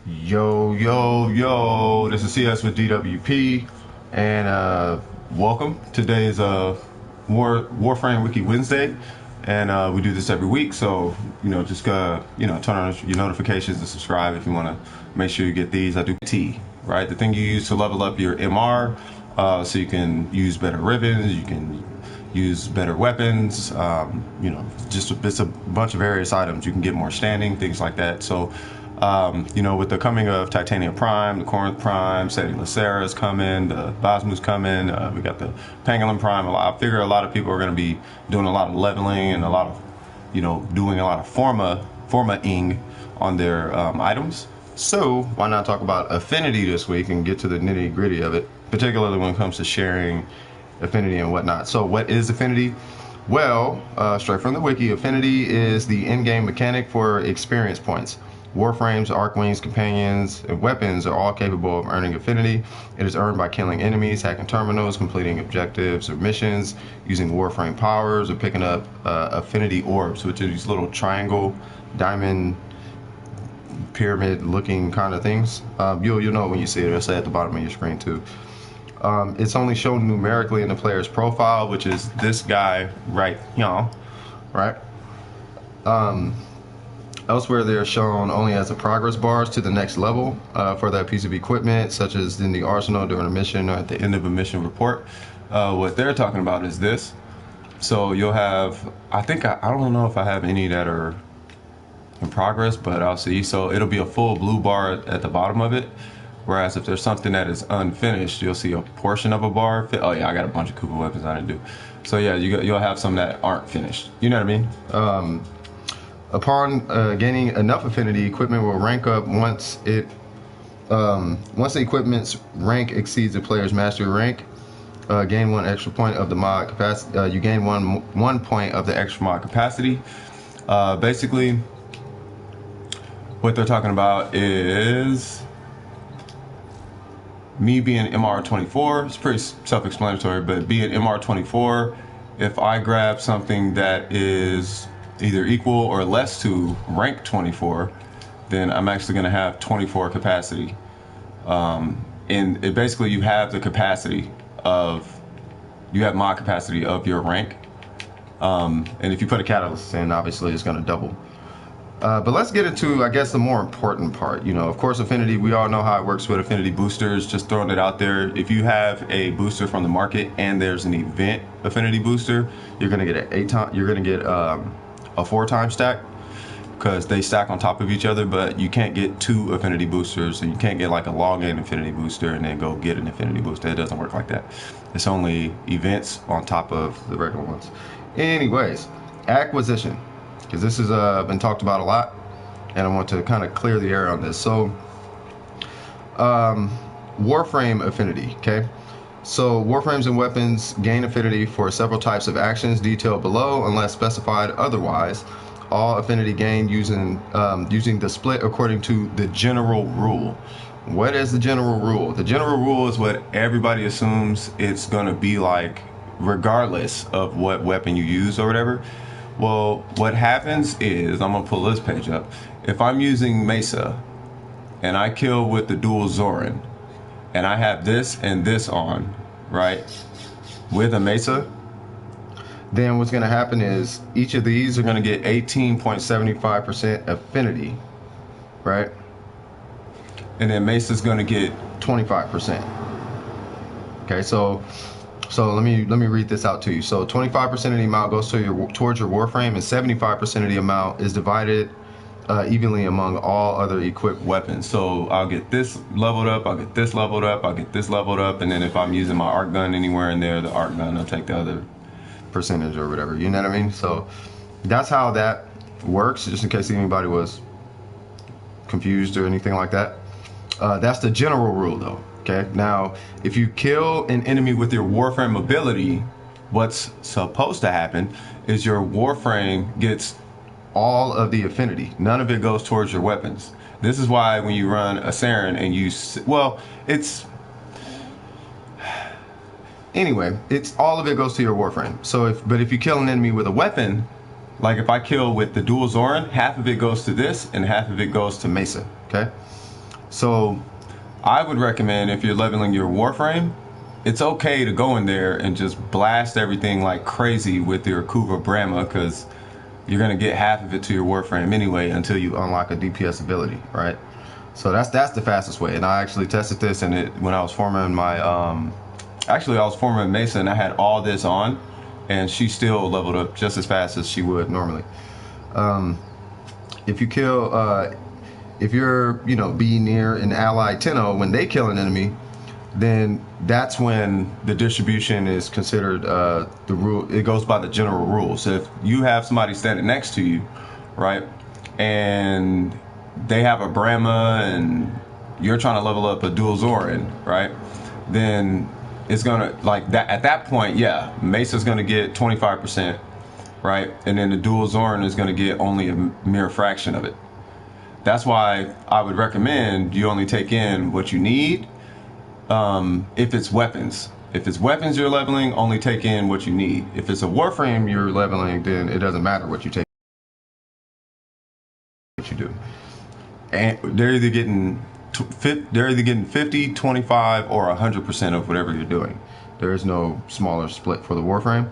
Yo, this is CS with DWP, and welcome. Today's Warframe Wiki Wednesday, and we do this every week. So just turn on your notifications and subscribe if you want to make sure you get these. I do T, right? The thing you use to level up your MR, so you can use better ribbons, you can use better weapons. Just it's a bunch of various items. You can get more standing, things like that. So. With the coming of Titanium Prime, the Corinth Prime, Sadie Lacera is coming, the Bosmu's coming, we got the Pangolin Prime. I figure a lot of people are going to be doing a lot of leveling and a lot of, doing a lot of forma-ing on their items. So why not talk about Affinity this week and get to the nitty-gritty of it, particularly when it comes to sharing Affinity and whatnot. So what is Affinity? Well, straight from the wiki, Affinity is the in-game mechanic for experience points. Warframes, Archwings, Companions, and weapons are all capable of earning Affinity. It is earned by killing enemies, hacking terminals, completing objectives or missions, using Warframe powers, or picking up Affinity orbs, which are these little triangle, diamond, pyramid-looking kind of things. You'll know when you see it. It'll say at the bottom of your screen too. It's only shown numerically in the player's profile, which is this guy right here, right? Elsewhere, they are shown only as the progress bars to the next level for that piece of equipment, such as in the arsenal during a mission or at the end of a mission report. What they're talking about is this. So you'll have, I don't know if I have any that are in progress, but I'll see. So it'll be a full blue bar at the bottom of it. Whereas if there's something that is unfinished, you'll see a portion of a bar. Oh yeah, I got a bunch of Koopa weapons I didn't do. So yeah, you'll have some that aren't finished. You know what I mean? Upon gaining enough Affinity, equipment will rank up once the equipment's rank exceeds the player's mastery rank. Gain one extra point of the mod capacity. You gain one point of the extra mod capacity. Basically, what they're talking about is me being MR24. It's pretty self-explanatory, but being MR24, if I grab something that is either equal or less to rank 24, then I'm actually going to have 24 capacity. And basically you have the capacity you have mod capacity of your rank. And if you put a catalyst in, obviously it's going to double. But let's get into, I guess, the more important part. Of course, Affinity, we all know how it works with Affinity boosters. Just throwing it out there. If you have a booster from the market and there's an event Affinity booster, you're going to get a 4-time stack, because they stack on top of each other. But you can't get 2 Affinity boosters, and you can't get like a login Affinity booster and then go get an Affinity booster. It doesn't work like that. It's only events on top of the regular ones. Anyways, acquisition, because this has been talked about a lot, and I want to kind of clear the air on this. So Warframe Affinity, okay? So Warframes and weapons gain Affinity for several types of actions detailed below, unless specified otherwise. All Affinity gained using the split according to the general rule. What is the general rule? The general rule is what everybody assumes it's going to be like, regardless of what weapon you use or whatever. Well, what happens is, I'm going to pull this page up. If I'm using Mesa and I kill with the dual Zoran, and I have this and this on, right, with a Mesa, then what's going to happen is each of these are going to get 18.75% Affinity, right? And then Mesa's going to get 25%. Okay, so let me read this out to you. So 25% of the amount goes towards your Warframe, and 75% of the amount is divided evenly among all other equipped weapons. So I'll get this leveled up, I'll get this leveled up, I'll get this leveled up, and then if I'm using my arc gun anywhere in there, the arc gun will take the other percentage or whatever. You know what I mean? So that's how that works, just in case anybody was confused or anything like that. That's the general rule though. Okay, now if you kill an enemy with your Warframe ability, what's supposed to happen is your Warframe gets all of the Affinity. None of it goes towards your weapons. This is why when you run a Saren and it's all of it goes to your Warframe. So if you kill an enemy with a weapon, like if I kill with the dual Zoran, half of it goes to this and half of it goes to Mesa. Okay, So I would recommend, if you're leveling your Warframe, it's okay to go in there and just blast everything like crazy with your Kuva Brahma, because you're gonna get half of it to your Warframe anyway until you unlock a DPS ability, right? So that's the fastest way. And I actually tested this, and it when I was forming my actually I was forming Mesa, and I had all this on, and she still leveled up just as fast as she would normally. If you kill if you're, you know, be near an ally Tenno, when they kill an enemy, then that's when the distribution is considered the rule. It goes by the general rules. So if you have somebody standing next to you, right, and they have a Brahma and you're trying to level up a dual Zoran, right, then it's gonna, like that at that point, yeah, Mesa's gonna get 25%, right, and then the dual Zoran is gonna get only a mere fraction of it. That's why I would recommend you only take in what you need. If it's weapons. If it's weapons you're leveling, only take in what you need. If it's a Warframe you're leveling, then it doesn't matter what you take, what you do. And they're either getting 50, 25, or 100% of whatever you're doing. There is no smaller split for the Warframe.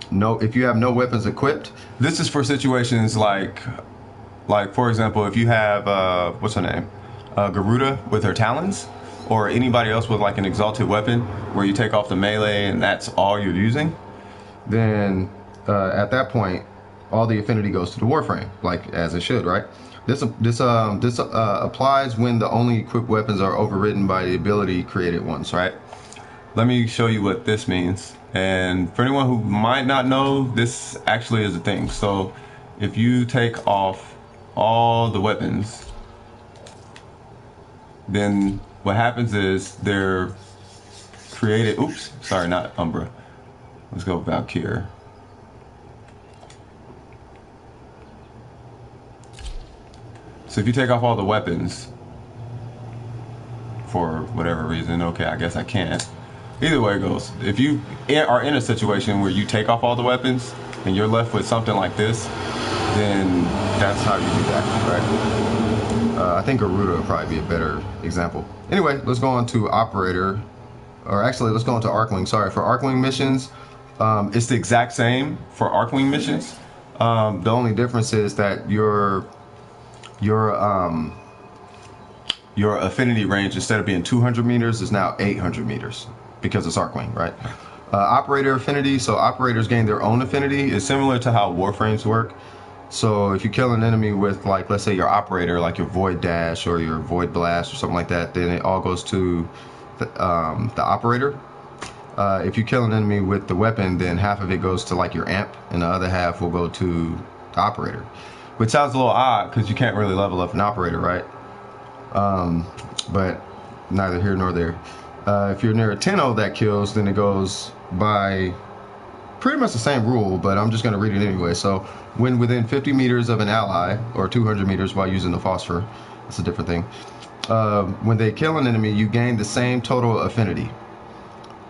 No, if you have no weapons equipped, this is for situations like for example, if you have what's her name? Garuda with her talons, or anybody else with like an exalted weapon where you take off the melee and that's all you're using, then at that point all the affinity goes to the Warframe, like as it should, right? This applies when the only equipped weapons are overridden by the ability created ones, right? Let me show you what this means. And for anyone who might not know, this actually is a thing. So if you take off all the weapons, then what happens is they're created. Oops, sorry, not Umbra. Let's go Valkyr. So if you take off all the weapons for whatever reason, okay, I guess I can't. Either way it goes. If you are in a situation where you take off all the weapons and you're left with something like this, then that's how you do that, right? I think Garuda would probably be a better example. Anyway, let's go on to Operator, or actually let's go on to Arcwing. Sorry, for Arcwing missions, it's the exact same for Arcwing missions. The only difference is that your affinity range, instead of being 200 meters, is now 800 meters because it's Arcwing, right? Operator affinity, so operators gain their own affinity, is similar to how Warframes work. So if you kill an enemy with, like, let's say your operator, like your Void Dash or your Void Blast or something like that, then it all goes to the operator. If you kill an enemy with the weapon, then half of it goes to like your amp, and the other half will go to the operator. Which sounds a little odd because you can't really level up an operator, right? But neither here nor there. If you're near a Tenno that kills, then it goes by pretty much the same rule, but I'm just going to read it anyway. So when within 50 meters of an ally, or 200 meters while using the phosphor, that's a different thing. When they kill an enemy, you gain the same total affinity.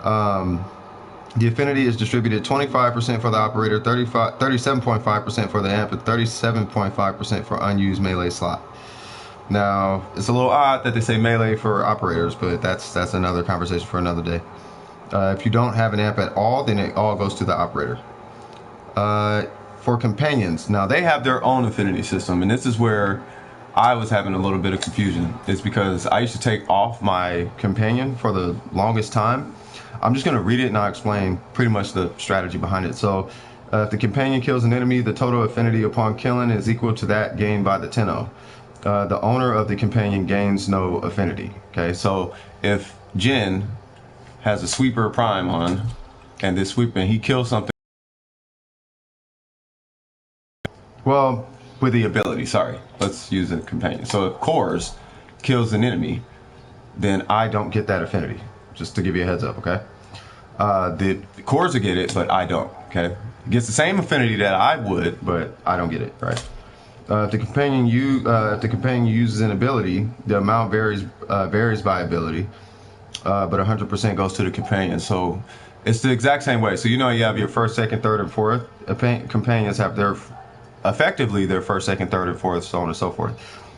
The affinity is distributed 25% for the operator, 37.5% for the amp, and 37.5% for unused melee slot. Now, it's a little odd that they say melee for operators, but that's another conversation for another day. If you don't have an amp at all, then it all goes to the operator. For companions, now they have their own affinity system, and this is where I was having a little bit of confusion. It's because I used to take off my companion for the longest time. I'm just going to read it and I'll explain pretty much the strategy behind it. So if the companion kills an enemy, the total affinity upon killing is equal to that gained by the Tenno. The owner of the companion gains no affinity. Okay, so if Jin has a sweeper prime on, and this sweeper, and he kills something, well, with the ability, sorry, let's use a companion. So if Kors kills an enemy, then I don't get that affinity, just to give you a heads up, okay? The Kors will get it, but I don't, okay? It gets the same affinity that I would, but I don't get it, right? If the companion uses an ability, the amount varies by ability, but 100% goes to the companion. So it's the exact same way. So you know you have your first, second, third, and fourth. Companions have effectively their first, second, third, and fourth, so on and so forth.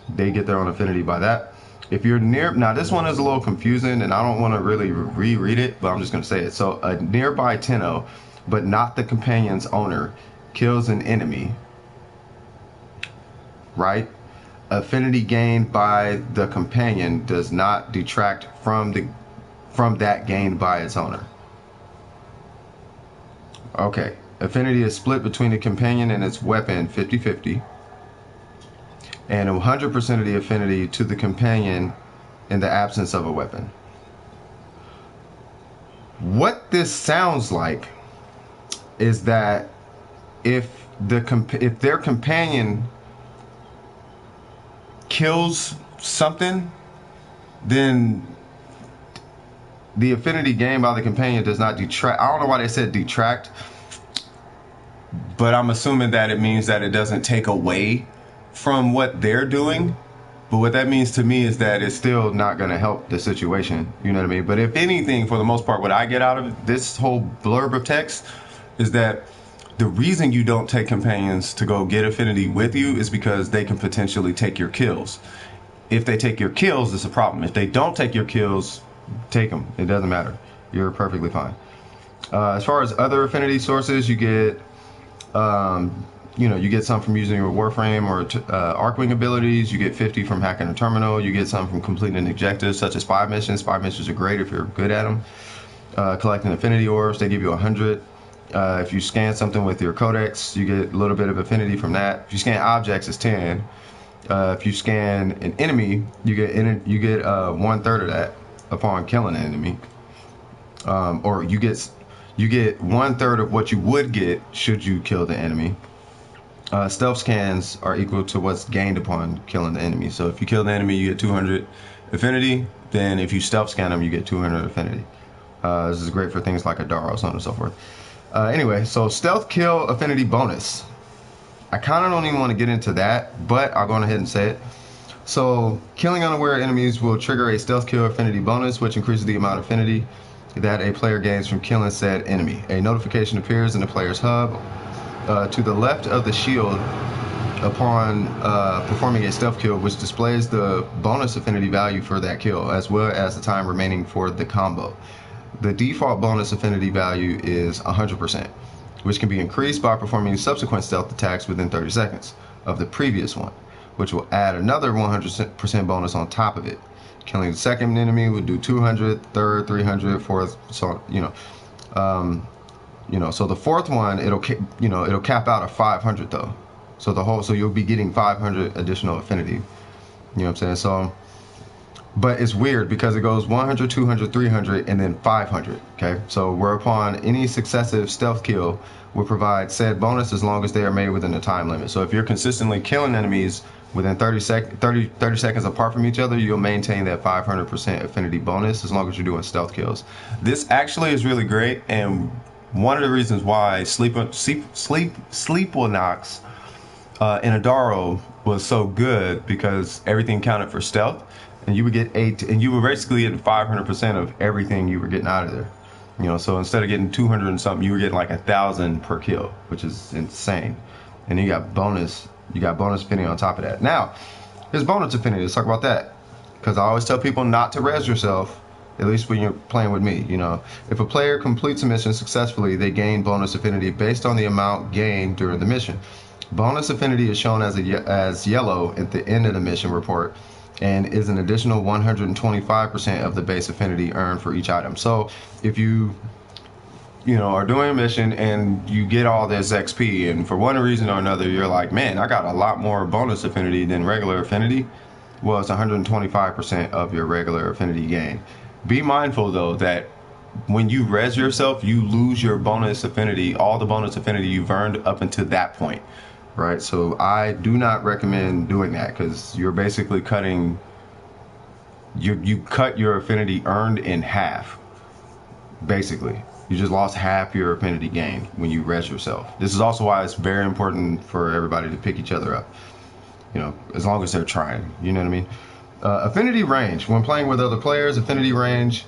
They get their own affinity by that. If you're near, now this one is a little confusing and I don't want to really reread it, but I'm just going to say it. So a nearby Tenno, but not the companion's owner, kills an enemy, right? Affinity gained by the companion does not detract from that gained by its owner. Okay, affinity is split between the companion and its weapon 50-50. And 100% of the affinity to the companion in the absence of a weapon. What this sounds like is that if their companion kills something, then the affinity gained by the companion does not detract. I don't know why they said detract, but I'm assuming that it means that it doesn't take away from what they're doing. But what that means to me is that it's still not going to help the situation. You know what I mean? But if anything, for the most part, what I get out of this whole blurb of text is that the reason you don't take companions to go get affinity with you is because they can potentially take your kills. If they take your kills, it's a problem. If they don't take your kills, take them. It doesn't matter. You're perfectly fine. As far as other affinity sources, you get you get some from using your Warframe or Arcwing abilities. You get 50 from hacking a terminal. You get some from completing objectives such as spy missions. Spy missions are great if you're good at them. Collecting affinity orbs, they give you 100. If you scan something with your codex, you get a little bit of affinity from that. If you scan objects, it's 10. If you scan an enemy, you get 1/3 of that upon killing an enemy. Or you get 1/3 of what you would get should you kill the enemy. Stealth scans are equal to what's gained upon killing the enemy. So if you kill the enemy, you get 200 affinity. Then if you stealth scan them, you get 200 affinity. This is great for things like Adaro, so on and so forth. Anyway, so stealth kill affinity bonus. I kind of don't even want to get into that, but I'll go ahead and say it. So killing unaware enemies will trigger a stealth kill affinity bonus, which increases the amount of affinity that a player gains from killing said enemy. A notification appears in the player's hub to the left of the shield upon performing a stealth kill, which displays the bonus affinity value for that kill, as well as the time remaining for the combo. The default bonus affinity value is 100%, which can be increased by performing subsequent stealth attacks within 30 seconds of the previous one, which will add another 100% bonus on top of it. Killing the second enemy would do 200, third 300, fourth, so so the fourth one it'll cap out at 500 though. So you'll be getting 500 additional affinity. You know what I'm saying? So, but it's weird because it goes 100, 200, 300, and then 500. Okay, so whereupon any successive stealth kill will provide said bonus as long as they are made within the time limit. So if you're consistently killing enemies within 30 seconds apart from each other, you'll maintain that 500% affinity bonus as long as you're doing stealth kills. This actually is really great, and one of the reasons why Sleeponox in Adaro was so good because everything counted for stealth, and you would get you were basically getting 500% of everything you were getting out of there. So instead of getting 200 and something, you were getting like 1,000 per kill, which is insane. And you got bonus affinity on top of that. Now, here's bonus affinity. Let's talk about that, because I always tell people not to res yourself, at least when you're playing with me. If a player completes a mission successfully, they gain bonus affinity based on the amount gained during the mission. Bonus affinity is shown as yellow at the end of the mission report, and is an additional 125% of the base affinity earned for each item. So if you are doing a mission and you get all this XP, and for one reason or another you're like, man, I got a lot more bonus affinity than regular affinity, well, it's 125% of your regular affinity gain. Be mindful though that when you res yourself, you lose your bonus affinity, all the bonus affinity you've earned up until that point, right? So I do not recommend doing that, because you're basically cutting, you cut your affinity earned in half, basically. You just lost half your affinity gain when you res yourself. This is also why it's very important for everybody to pick each other up, as long as they're trying, you know what I mean? Affinity range. When playing with other players, affinity range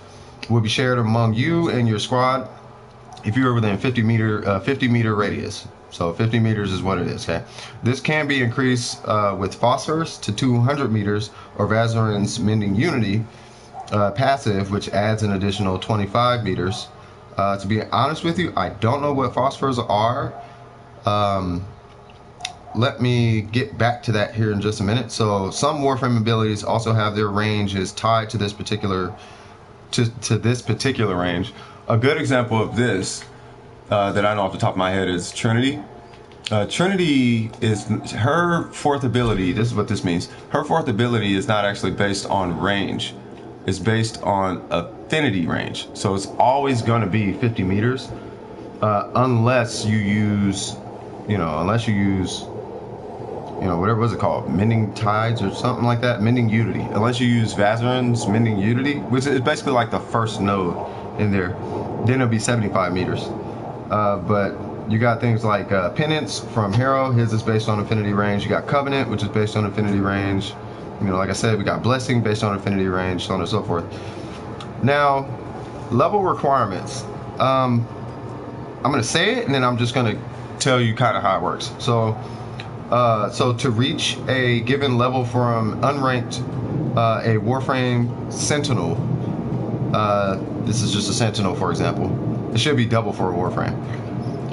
will be shared among you and your squad if you are within 50 meter radius. So 50 meters is what it is, okay? This can be increased with phosphorus to 200 meters or Vazarin's Mending Unity passive, which adds an additional 25 meters. To be honest with you, I don't know what phosphors are. Let me get back to that here in just a minute. So some Warframe abilities also have their range is tied to this particular range. A good example of this that I know off the top of my head is Trinity. Trinity is her fourth ability. This is what this means. Her fourth ability is not actually based on range. It's based on affinity range. So it's always going to be 50 meters unless you use, whatever was it called, Mending Tides or something like that, Mending Unity. Unless you use Vazarin's Mending Unity, which is basically like the first node in there, then it'll be 75 meters. But you got things like Penance from Hero, his is based on affinity range. You got Covenant, which is based on affinity range. Like I said, we got Blessing based on affinity range, so on and so forth. Now, level requirements. I'm gonna say it, and then I'm just gonna tell you kind of how it works. So to reach a given level from unranked, a Warframe Sentinel, this is just a Sentinel, for example. It should be double for a Warframe.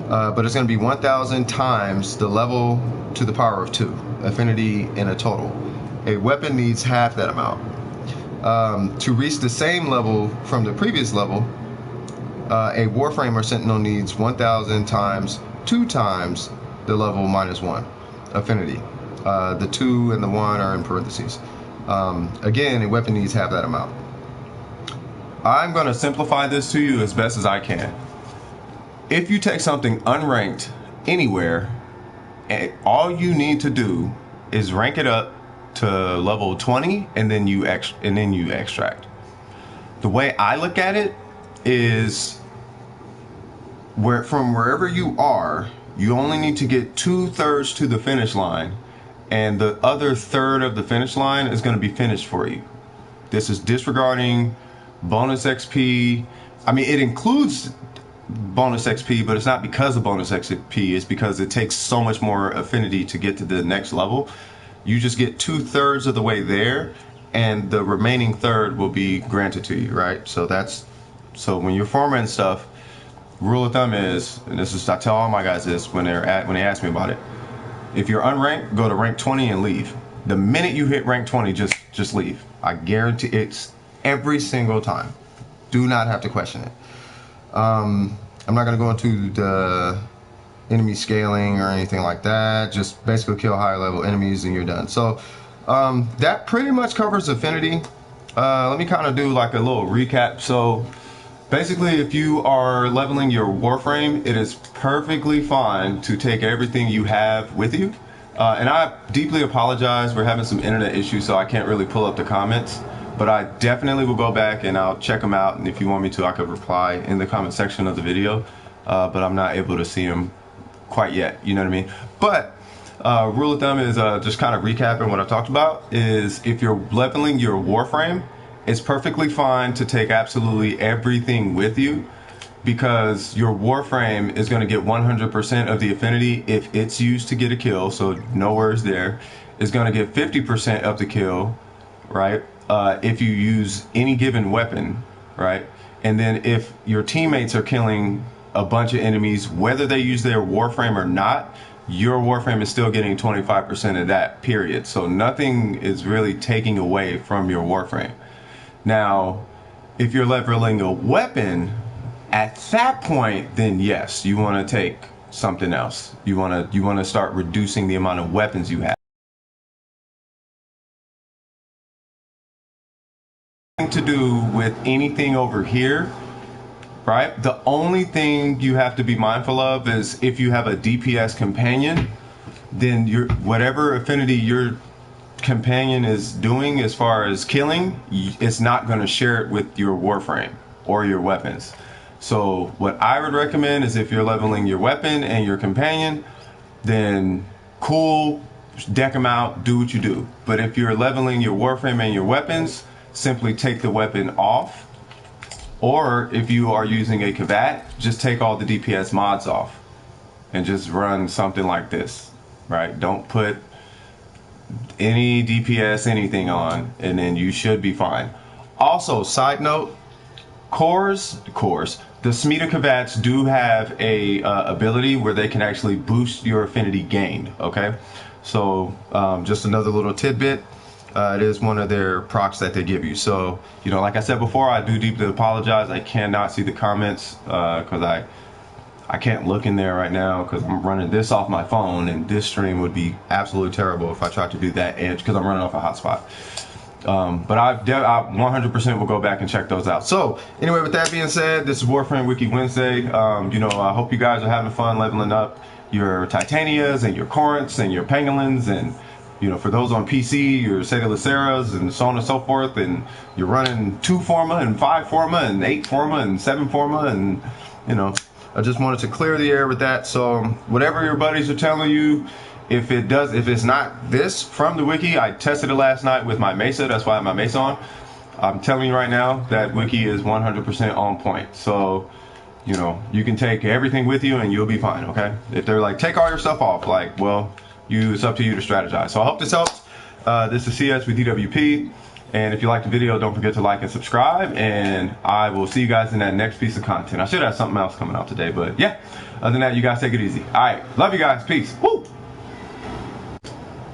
But it's going to be 1,000 times the level to the power of 2, affinity in a total. A weapon needs half that amount. To reach the same level from the previous level, a Warframe or Sentinel needs 1,000 times 2 times the level minus 1 affinity. The 2 and the 1 are in parentheses. Again, a weapon needs half that amount. I'm going to simplify this to you as best as I can. If you take something unranked anywhere, all you need to do is rank it up to level 20 and then you extract. The way I look at it is from wherever you are, you only need to get 2/3 to the finish line, and the other third of the finish line is going to be finished for you. This is disregarding bonus XP. I mean, it includes bonus XP, but it's not because of bonus XP. It's because it takes so much more affinity to get to the next level. You just get 2/3 of the way there, and the remaining third will be granted to you, right? So when you're farming stuff, rule of thumb is, and this is, I tell all my guys this when they ask me about it. If you're unranked, go to rank 20 and leave. The minute you hit rank 20, just leave. I guarantee it's every single time. Do not have to question it. I'm not going to go into the enemy scaling or anything like that. Just basically kill higher level enemies and you're done. So that pretty much covers affinity. Let me kind of do like a little recap. So basically, if you are leveling your Warframe, it is perfectly fine to take everything you have with you. And I deeply apologize. We're having some internet issues, so I can't really pull up the comments. But I definitely will go back and I'll check them out. And if you want me to, I could reply in the comment section of the video. But I'm not able to see them quite yet. You know what I mean? But rule of thumb is just kind of recapping what I've talked about is if you're leveling your Warframe, it's perfectly fine to take absolutely everything with you because your Warframe is going to get 100% of the affinity if it's used to get a kill. So no worries there. It's going to get 50% of the kill, right? If you use any given weapon, right? And then if your teammates are killing a bunch of enemies, whether they use their Warframe or not, your Warframe is still getting 25% of that, period. So nothing is really taking away from your Warframe. Now, if you're leveling a weapon, at that point, then yes, you want to take something else. You want to start reducing the amount of weapons you have. To do with anything over here, right? The only thing you have to be mindful of is if you have a DPS companion, then whatever affinity your companion is doing as far as killing, it's not going to share it with your Warframe or your weapons. So what I would recommend is if you're leveling your weapon and your companion, then cool, deck them out, do what you do. But if you're leveling your Warframe and your weapons, simply take the weapon off. Or if you are using a Kavat, just take all the DPS mods off. and just run something like this, right? Don't put any DPS, anything on, and then you should be fine. Also, side note, cores, the Smita Kavats do have a ability where they can actually boost your affinity gained, okay? So just another little tidbit. It is one of their procs that they give you. So, you know, like I said before, I do deeply apologize. I cannot see the comments because I can't look in there right now because I'm running this off my phone, and this stream would be absolutely terrible if I tried to do that because I'm running off a hotspot. But I 100% will go back and check those out. So anyway, with that being said, this is Warframe Wiki Wednesday. You know, I hope you guys are having fun leveling up your Titanias and your Corinths and your Pangolins, and you know, for those on PC, your Sedaliceras and so on and so forth, and you're running 2 Forma and 5 Forma and 8 Forma and 7 Forma, and you know, I just wanted to clear the air with that. So whatever your buddies are telling you, if it's not this from the wiki, I tested it last night with my Mesa. That's why I have my Mesa on. I'm telling you right now that wiki is 100% on point. So, you know, you can take everything with you and you'll be fine, okay? If they're like, take all your stuff off, like, well, it's up to you to strategize. So I hope this helps. This is CS with DWP. And if you like the video, don't forget to like and subscribe. And I will see you guys in that next piece of content. I should have something else coming out today, but yeah. Other than that, you guys take it easy. All right. Love you guys. Peace. Woo!